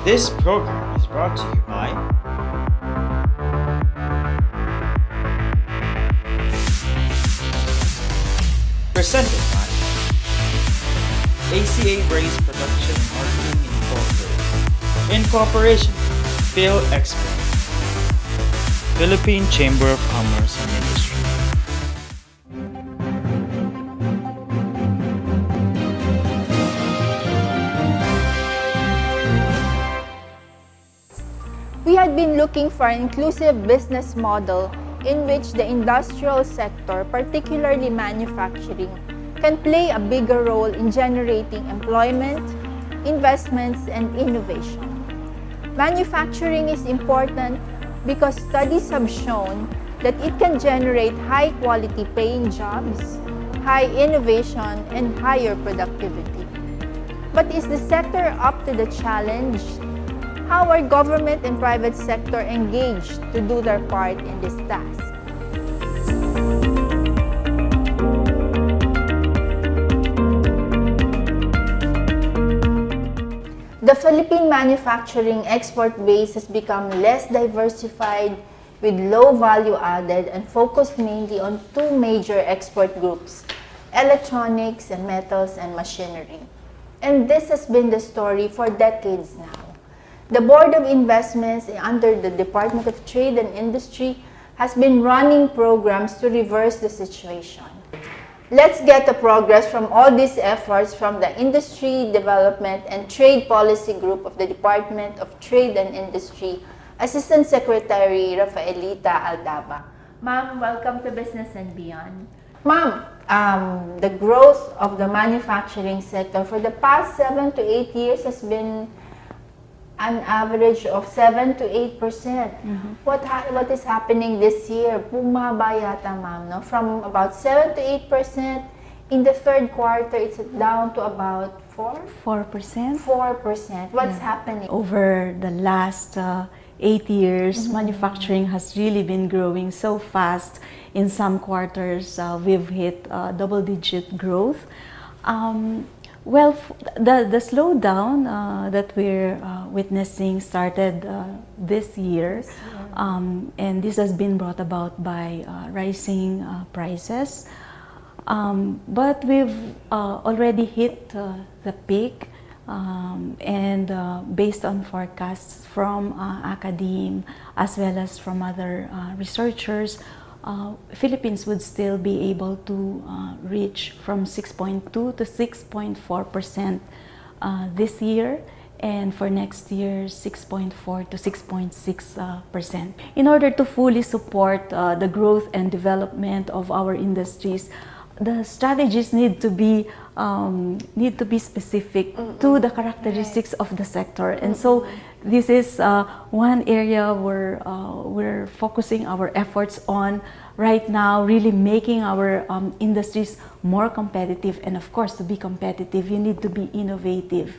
This program is brought to you by presented by ACA Brace Production and Marketing Incorporated in cooperation with PHILEXPORT, Philippine Chamber of Commerce and Industry. We had been looking for an inclusive business model in which the industrial sector, particularly manufacturing, can play a bigger role in generating employment, investments, and innovation. Manufacturing is important because studies have shown that it can generate high-quality paying jobs, high innovation, and higher productivity. But is the sector up to the challenge? How are government and private sector engaged to do their part in this task? The Philippine manufacturing export base has become less diversified with low value added and focused mainly on two major export groups, electronics and metals and machinery. And this has been the story for decades now. The Board of Investments under the Department of Trade and Industry has been running programs to reverse the situation. Let's get the progress from all these efforts from the Industry Development and Trade Policy Group of the Department of Trade and Industry, Assistant Secretary Rafaelita Aldaba. Ma'am, welcome to Business and Beyond. Ma'am, the growth of the manufacturing sector for the past 7 to 8 years has been an average of 7 to 8%. Mm-hmm. What is happening this year? Bumaba yata, ma'am, no? From about 7 to 8%. In the third quarter, it's down to about 4%. 4%. What's happening? Over the last 8 years, manufacturing has really been growing so fast. In some quarters, we've hit double-digit growth. Well, the slowdown that we're witnessing started this year, and this has been brought about by rising prices. But we've already hit the peak, and based on forecasts from academe as well as from other researchers, Philippines would still be able to reach from 6.2 to 6.4% this year, and for next year 6.4 to 6.6%. In order to fully support the growth and development of our industries, the strategies need to be specific to the characteristics of the sector, and so this is one area where we're focusing our efforts on right now, really making our industries more competitive. And of course, to be competitive, you need to be innovative.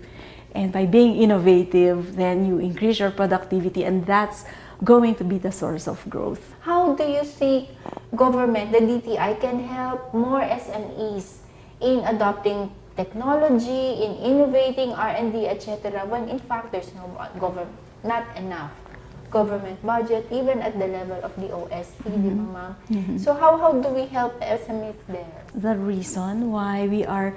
And by being innovative, then you increase your productivity, and that's going to be the source of growth. How do you think government, the DTI, can help more SMEs in adopting technology, in innovating R&D, etc., when in fact there's not enough government budget, even at the level of the OSP, di ba, ma'am? Mm-hmm. So how do we help SMEs there? The reason why we are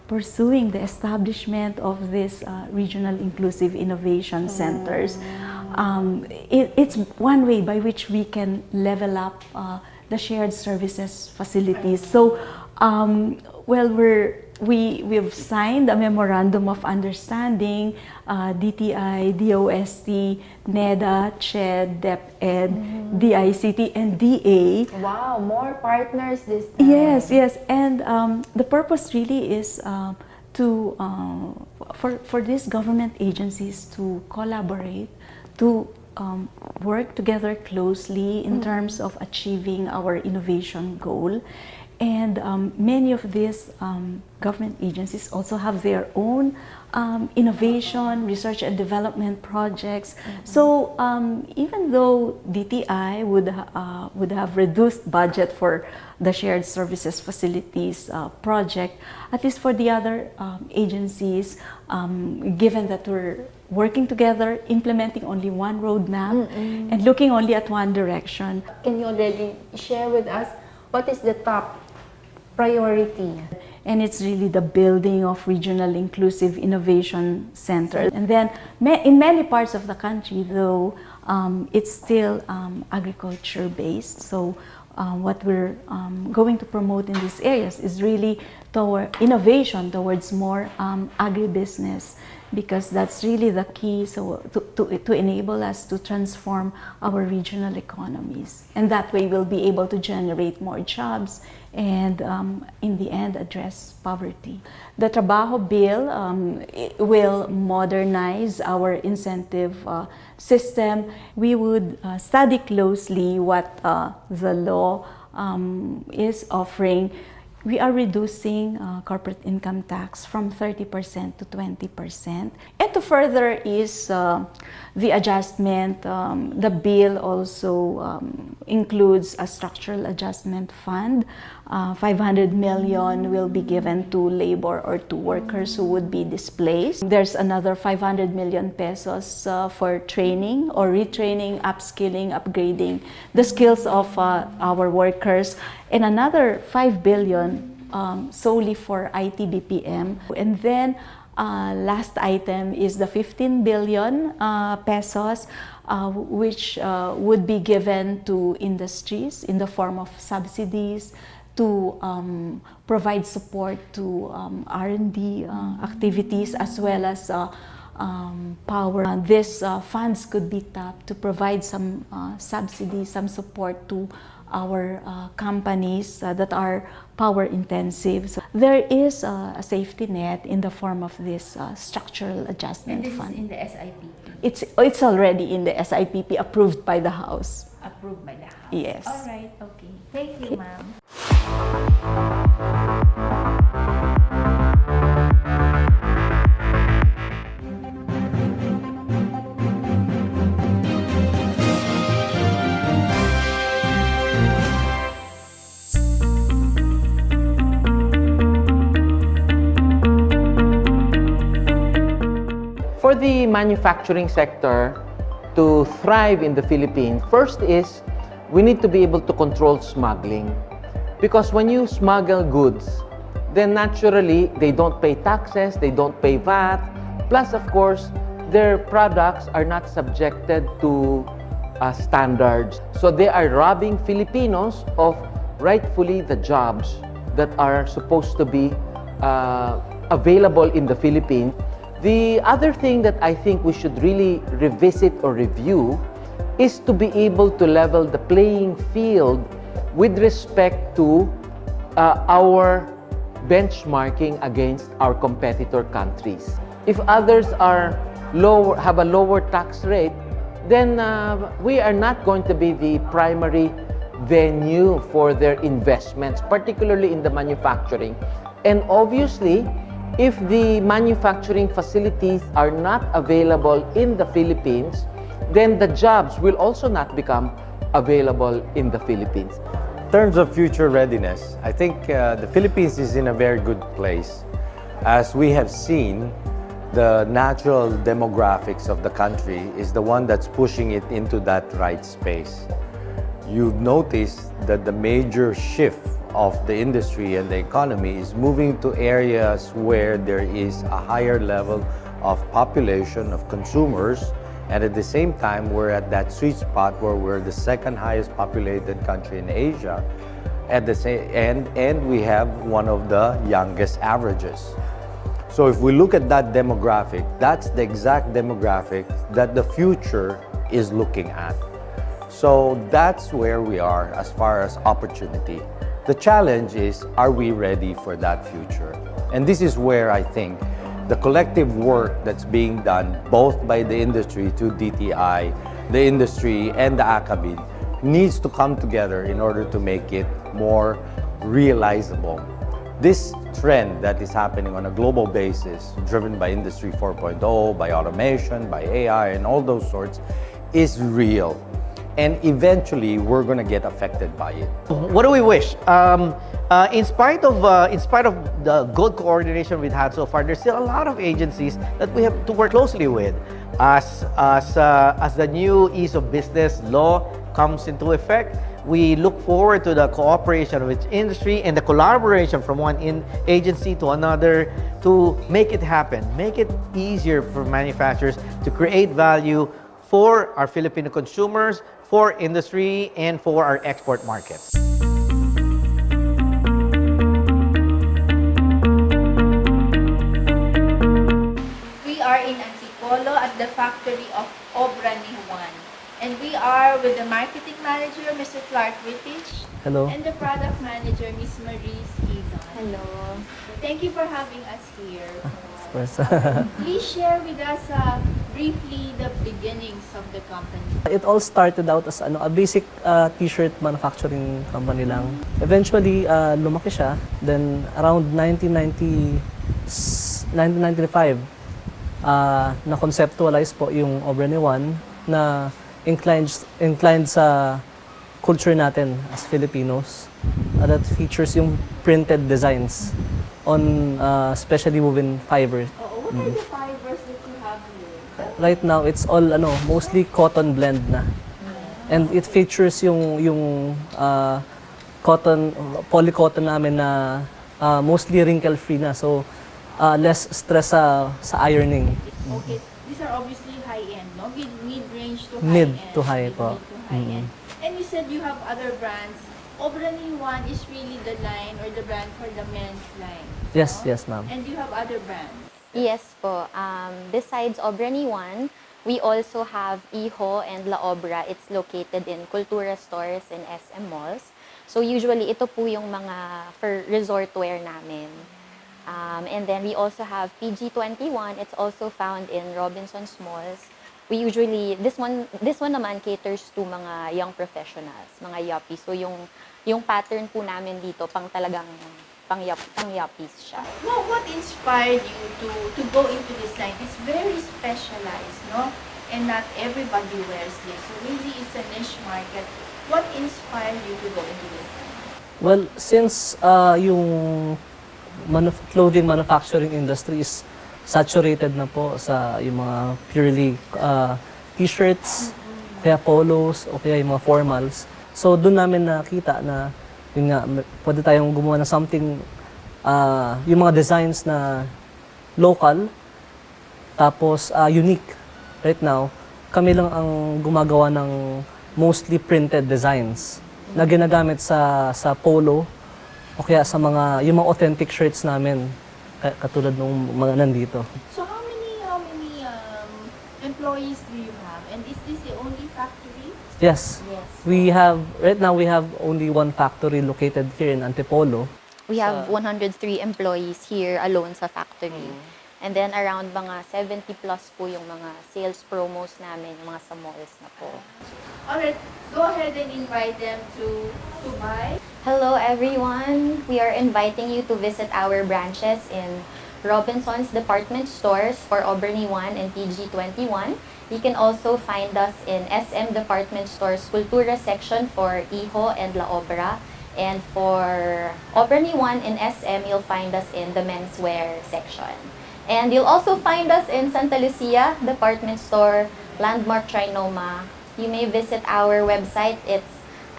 pursuing the establishment of these regional inclusive innovation centers, it's one way by which we can level up the shared services facilities. So, well, we've signed a memorandum of understanding, DTI, DOST, NEDA, CHED, DepEd, DICT, and DA. Wow, more partners this time. Yes, and the purpose really is for these government agencies to collaborate, to work together closely in terms of achieving our innovation goal. And many of these government agencies also have their own innovation, research and development projects. So even though DTI would have reduced budget for the shared services facilities project, at least for the other agencies, given that we're working together, implementing only one roadmap, and looking only at one direction. Can you already share with us what is the top priority? And it's really the building of regional inclusive innovation centers. And then in many parts of the country, though, it's still agriculture based. So what we're going to promote in these areas is really toward innovation towards more agribusiness, because that's really the key to enable us to transform our regional economies. And that way we'll be able to generate more jobs and in the end address poverty. The Trabajo Bill will modernize our incentive system. We would study closely what the law is offering. We are reducing corporate income tax from 30% to 20%. And to further is the adjustment. The bill also includes a structural adjustment fund. 500 million will be given to labor or to workers who would be displaced. There's another 500 million pesos for training or retraining, upskilling, upgrading the skills of our workers, and another 5 billion solely for IT BPM. And then last item is the 15 billion pesos which would be given to industries in the form of subsidies to provide support to R&D activities as well as power. These funds could be tapped to provide some subsidies, some support to our companies that are power intensive. So there is a safety net in the form of this structural adjustment fund. Is in the SIP? It's already in the SIPP, approved by the House. Approved by the House? Yes. All right, okay. Thank you, ma'am. For the manufacturing sector to thrive in the Philippines, first is we need to be able to control smuggling. Because when you smuggle goods, then naturally they don't pay taxes, they don't pay VAT, plus of course their products are not subjected to standards. So they are robbing Filipinos of rightfully the jobs that are supposed to be available in the Philippines. The other thing that I think we should really revisit or review is to be able to level the playing field with respect to our benchmarking against our competitor countries. If others are have a lower tax rate, then we are not going to be the primary venue for their investments, particularly in the manufacturing. And obviously, if the manufacturing facilities are not available in the Philippines, then the jobs will also not become available in the Philippines. In terms of future readiness, I think the Philippines is in a very good place. As we have seen, the natural demographics of the country is the one that's pushing it into that right space. You've noticed that the major shift of the industry and the economy is moving to areas where there is a higher level of population, of consumers, and at the same time we're at that sweet spot where we're the second highest populated country in Asia, at the same and we have one of the youngest averages. So if we look at that demographic, that's the exact demographic that the future is looking at. So that's where we are as far as opportunity. The challenge is, are we ready for that future? And this is where I think the collective work that's being done both by the industry to DTI, the industry and the ACABIN needs to come together in order to make it more realizable. This trend that is happening on a global basis, driven by Industry 4.0, by automation, by AI and all those sorts, is real. and eventually we're going to get affected by it. What do we wish? In spite of the good coordination we've had so far, there's still a lot of agencies that we have to work closely with. As the new ease of business law comes into effect, we look forward to the cooperation with industry and the collaboration from one agency to another to make it happen, make it easier for manufacturers to create value for our Filipino consumers, for industry, and for our export markets. We are in Antipolo at the factory of Obra ni Juan. And we are with the marketing manager, Mr. Clark Wittich. Hello. And the product manager, Ms. Marie Skizon. Hello. Thank you for having us here. Of course. Please share with us briefly the beginnings of the company. It all started out as a basic t-shirt manufacturing company lang. Eventually, lumaki siya. Then, around 1995, na-conceptualize po yung Obra ni Juan na inclined sa culture natin as Filipinos that features yung printed designs on specially woven fibers. What are the fibers that you have here? Right now, it's all mostly cotton blend na. And it features yung cotton, polycotton namin na mostly wrinkle-free na. So, less stress sa ironing. Okay. These are obviously high-end, no? Mid-range to high-end. Mid to high po. Mid to high-end. And you said you have other brands. Obra ni Juan is really the line or the brand for the men's line. Yes, no? yes, ma'am. And you have other brands. Yes po. Besides Obra ni Juan, we also have Iho and La Obra. It's located in Kultura stores and SM malls. So usually, ito po yung mga for resort wear namin. And then we also have PG21. It's also found in Robinson's malls. We usually, this one naman caters to mga young professionals, mga yuppies. So yung pattern po namin dito, talagang pang yuppies siya. Well, what inspired you to go into this line? It's very specialized, no? And not everybody wears this. So really, it's a niche market. What inspired you to go into this line? Well, since yung clothing manufacturing industry is saturated na po sa yung mga purely t-shirts, kaya polos, o kaya yung mga formals. So, doon namin nakita na yun nga, pwede tayong gumawa ng something, yung mga designs na local, tapos unique. Right now, kami lang ang gumagawa ng mostly printed designs na ginagamit sa polo o kaya sa yung mga authentic shirts namin. Katulad ng mga nandito. So how many employees do you have? And is this the only factory? Yes. Right now we have only one factory located here in Antipolo. We have 103 employees here alone sa factory. And then around mga 70 plus po yung mga sales promos namin, yung mga sa malls na po. Alright, go ahead and invite them to buy. Hello everyone! We are inviting you to visit our branches in Robinson's department stores for Obra ni Juan and PG21. You can also find us in SM department stores Kultura section for Iho and La Obra. And for Obra ni Juan in SM, you'll find us in the menswear section. And you'll also find us in Santa Lucia department store, Landmark Trinoma. You may visit our website. It's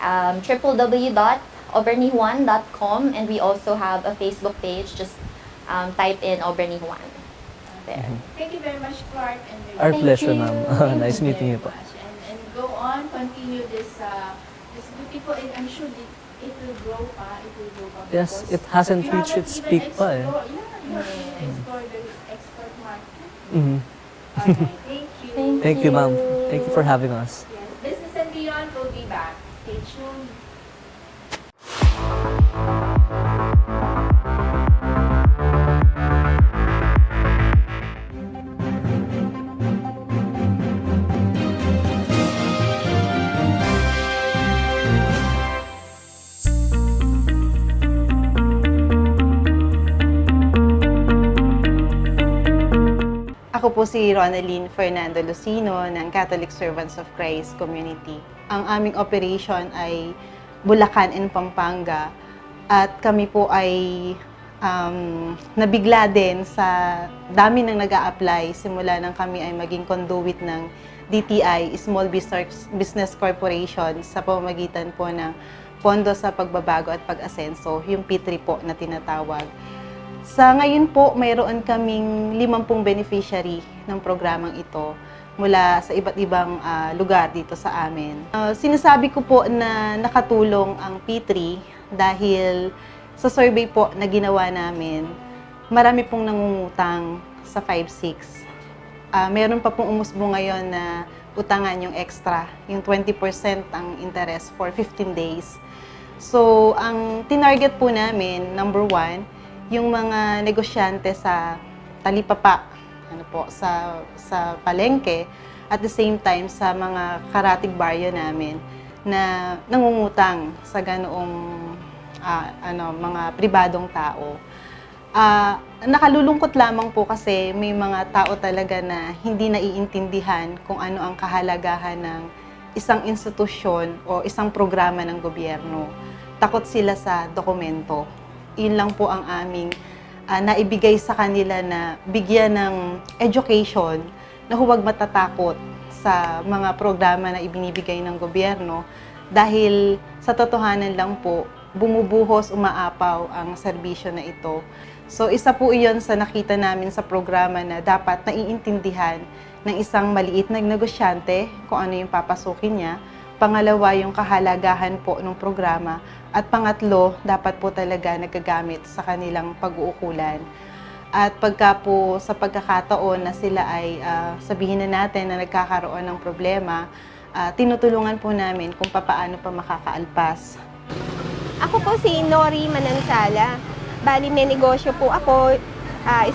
www.obranijuan.com, and we also have a Facebook page. Just type in Obra ni Juan there. Thank you very much, Clark. And Our Thank pleasure, you. ma'am. Nice meeting you po. And go on, continue this beautiful, and I'm sure it will grow pa. Yes, because it hasn't you reached haven't its even peak pa eh. explore- Yeah, you haven't explored the export market. Mhm. Okay, thank you. Thank you, ma'am. Thank you for having us. Yes, Business and Beyond will be back. Stay tuned. Ako po po si Ronaline Fernando Lucino ng Catholic Servants of Christ Community. Ang aming operation ay Bulacan and Pampanga at kami po ay nabigla din sa dami ng nag-a-apply simula nang kami ay maging conduit ng DTI, Small Business Corporation, sa pamamagitan po ng Pondo sa Pagbabago at Pag-asenso, yung P3 po na tinatawag. Sa ngayon po, mayroon kaming 50 beneficiary ng programang ito mula sa iba't ibang lugar dito sa amin. Sinasabi ko po na nakatulong ang P3 dahil sa survey po na ginawa namin, marami pong nangungutang sa 5-6. Meron pa pong umusbo ngayon na utangan yung extra, yung 20% ang interest for 15 days. So, ang tinarget po namin, number 1, yung mga negosyante sa talipapa, sa palengke, at the same time sa mga karatig baryo namin na nangungutang sa ganoong mga pribadong tao. Nakalulungkot lamang po kasi may mga tao talaga na hindi naiintindihan kung ano ang kahalagahan ng isang institusyon o isang programa ng gobyerno. Takot sila sa dokumento. Yun lang po ang aming naibigay sa kanila, na bigyan ng education na huwag matatakot sa mga programa na ibinibigay ng gobyerno dahil sa totohanan lang po, bumubuhos, umaapaw ang serbisyo na ito. So isa po iyon sa nakita namin sa programa na dapat naiintindihan ng isang maliit na negosyante kung ano yung papasukin niya. Pangalawa, yung kahalagahan po ng programa. At pangatlo, dapat po talaga nagagamit sa kanilang pag-uukulan. At pagka po sa pagkakataon na sila ay sabihin na natin na nagkakaroon ng problema, tinutulungan po namin kung paano pa makakaalpas. Ako po si Nori Manansala. Bali, may negosyo po ako,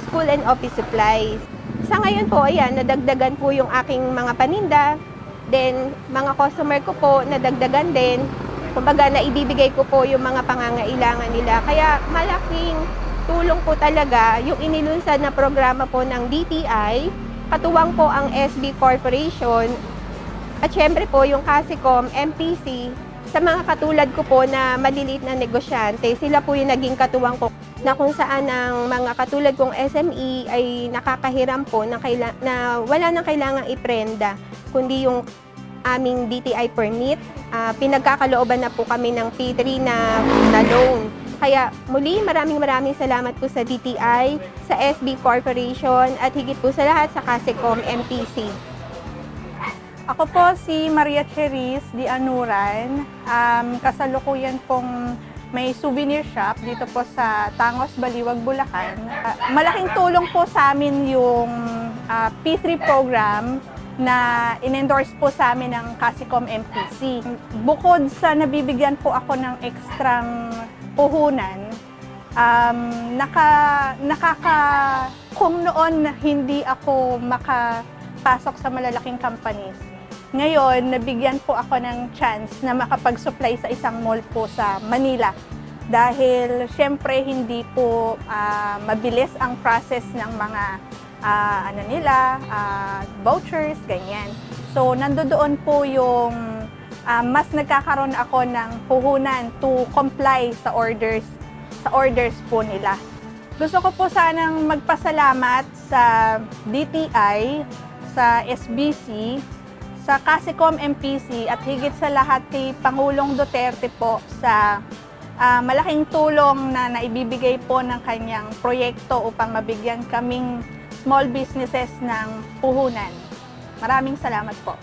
school and office supplies. Sa ngayon po, ayan, nadagdagan po yung aking mga paninda. Then, mga customer ko po, nadagdagan din. Kumbaga, naibibigay ko po yung mga pangangailangan nila. Kaya, malaking tulong po talaga yung inilunsad na programa po ng DTI. Katuwang po ang SB Corporation. At syempre po, yung CASICOM, MPC, sa mga katulad ko po na maliliit na negosyante, sila po yung naging katuwang ko na kung saan ang mga katulad kong SME ay nakakahiram po na wala nang kailangang iprenda, kundi yung aming DTI permit. Pinagkakalooban na po kami ng P3 na loan. Kaya muli, maraming salamat po sa DTI, sa SB Corporation, at higit po sa lahat sa CASICOM MPC. Ako po si Maria Cheris Di Anuran. Kasalukuyan pong may souvenir shop dito po sa Tangos, Baliwag, Bulacan. Malaking tulong po sa amin yung P3 program na in-endorse po sa amin ng CASICOM MPC. Bukod sa nabibigyan po ako ng ekstrang puhunan, kung noon hindi ako makapasok sa malalaking companies, ngayon nabigyan po ako ng chance na makapag-supply sa isang mall po sa Manila. Dahil syempre hindi po mabilis ang process ng mga vouchers, ganyan. So, nandoon po yung mas nagkakaroon ako ng puhunan to comply sa orders po nila. Gusto ko po sanang magpasalamat sa DTI, sa SBC, sa CASICOM MPC, at higit sa lahat kay Pangulong Duterte po sa malaking tulong na naibibigay po ng kanyang proyekto upang mabigyan kaming small businesses ng puhunan. Maraming salamat po.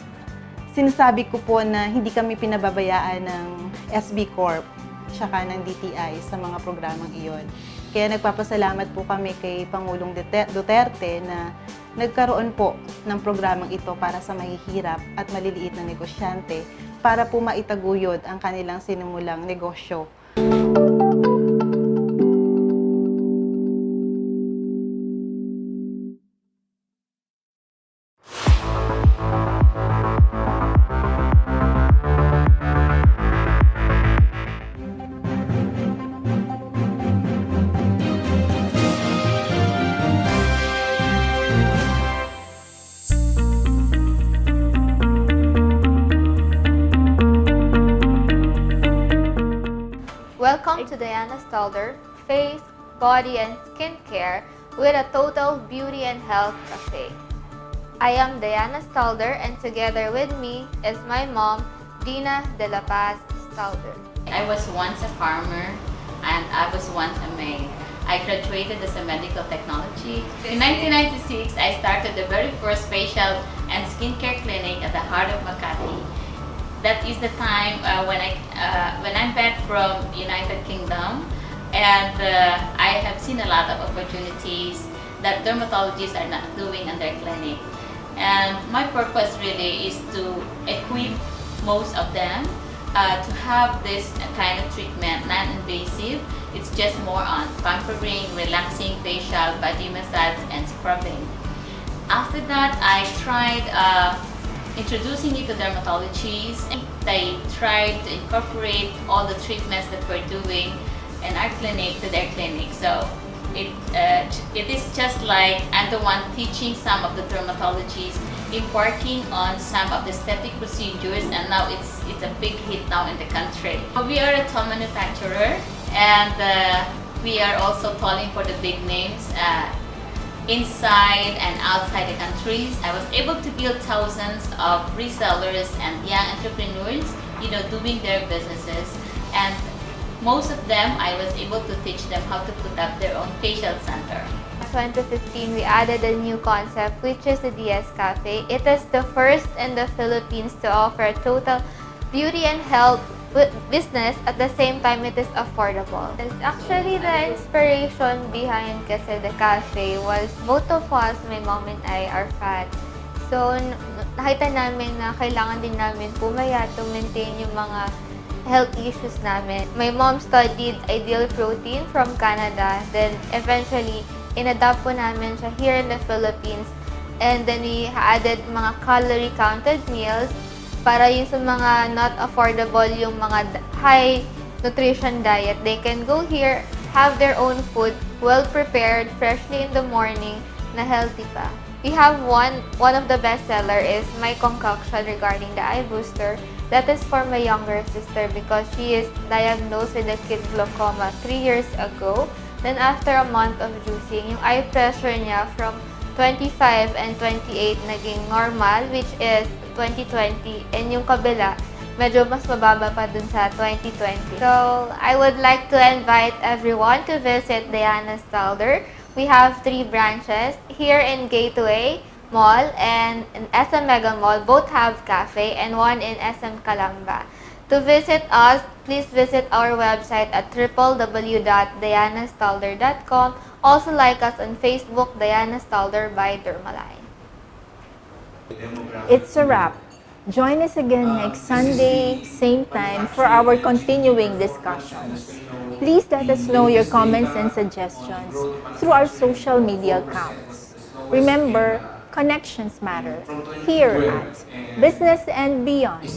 Sinasabi ko po na hindi kami pinababayaan ng SB Corp tsaka ng DTI sa mga programang iyon. Kaya nagpapasalamat po kami kay Pangulong Duterte na nagkaroon po ng programang ito para sa mahihirap at maliliit na negosyante para po maitaguyod ang kanilang sinimulang negosyo. Welcome to Diana Stalder, Face, Body, and Skincare with a Total Beauty and Health Cafe. I am Diana Stalder, and together with me is my mom, Dina De La Paz Stalder. I was once a farmer and I was once a maid. I graduated as a medical technology. In 1996, I started the very first facial and skincare clinic at the heart of Makati. That is the time when I'm back from United Kingdom, and I have seen a lot of opportunities that dermatologists are not doing in their clinic. And my purpose really is to equip most of them to have this kind of treatment, non-invasive. It's just more on pampering, relaxing, facial, body massage, and scrubbing. After that, I tried introducing it to dermatologists. They tried to incorporate all the treatments that we're doing in our clinic to their clinic. So it is just like I'm the one teaching some of the dermatologists, embarking on some of the aesthetic procedures, and now it's a big hit now in the country. We are a tool manufacturer, and we are also calling for the big names inside and outside the countries. I was able to build thousands of resellers and young entrepreneurs, doing their businesses, and most of them I was able to teach them how to put up their own facial center. 2015, we added a new concept, which is the DS Cafe. It is the first in the Philippines to offer total beauty and health business. At the same time, it is affordable. Actually, the inspiration behind kasi the cafe was both of us, my mom and I, are fat. So, nakita namin na kailangan din namin pumaya to maintain yung mga health issues namin. My mom studied Ideal Protein from Canada. Then, eventually, in-adapt po namin siya here in the Philippines. And then, we added mga calorie-counted meals para yung sa mga not affordable, yung mga high nutrition diet. They can go here, have their own food, well prepared, freshly in the morning, na healthy pa. We have one of the best seller is my concoction regarding the eye booster. That is for my younger sister because she is diagnosed with acute glaucoma 3 years ago. Then after a month of juicing, yung eye pressure niya from 25 and 28 naging normal, which is 2020, and yung kabila, medyo mas mababa pa dun sa 2020. So, I would like to invite everyone to visit Diana Stalder. We have 3 branches here in Gateway Mall and in SM Mega Mall. Both have cafe, and one in SM Calamba. To visit us, please visit our website at www.dianastalder.com. Also like us on Facebook, Diana Stalder by Dermaline. It's a wrap. Join us again next Sunday, same time, for our continuing discussions. Please let us know your comments and suggestions through our social media accounts. Remember, connections matter here at Business and Beyond.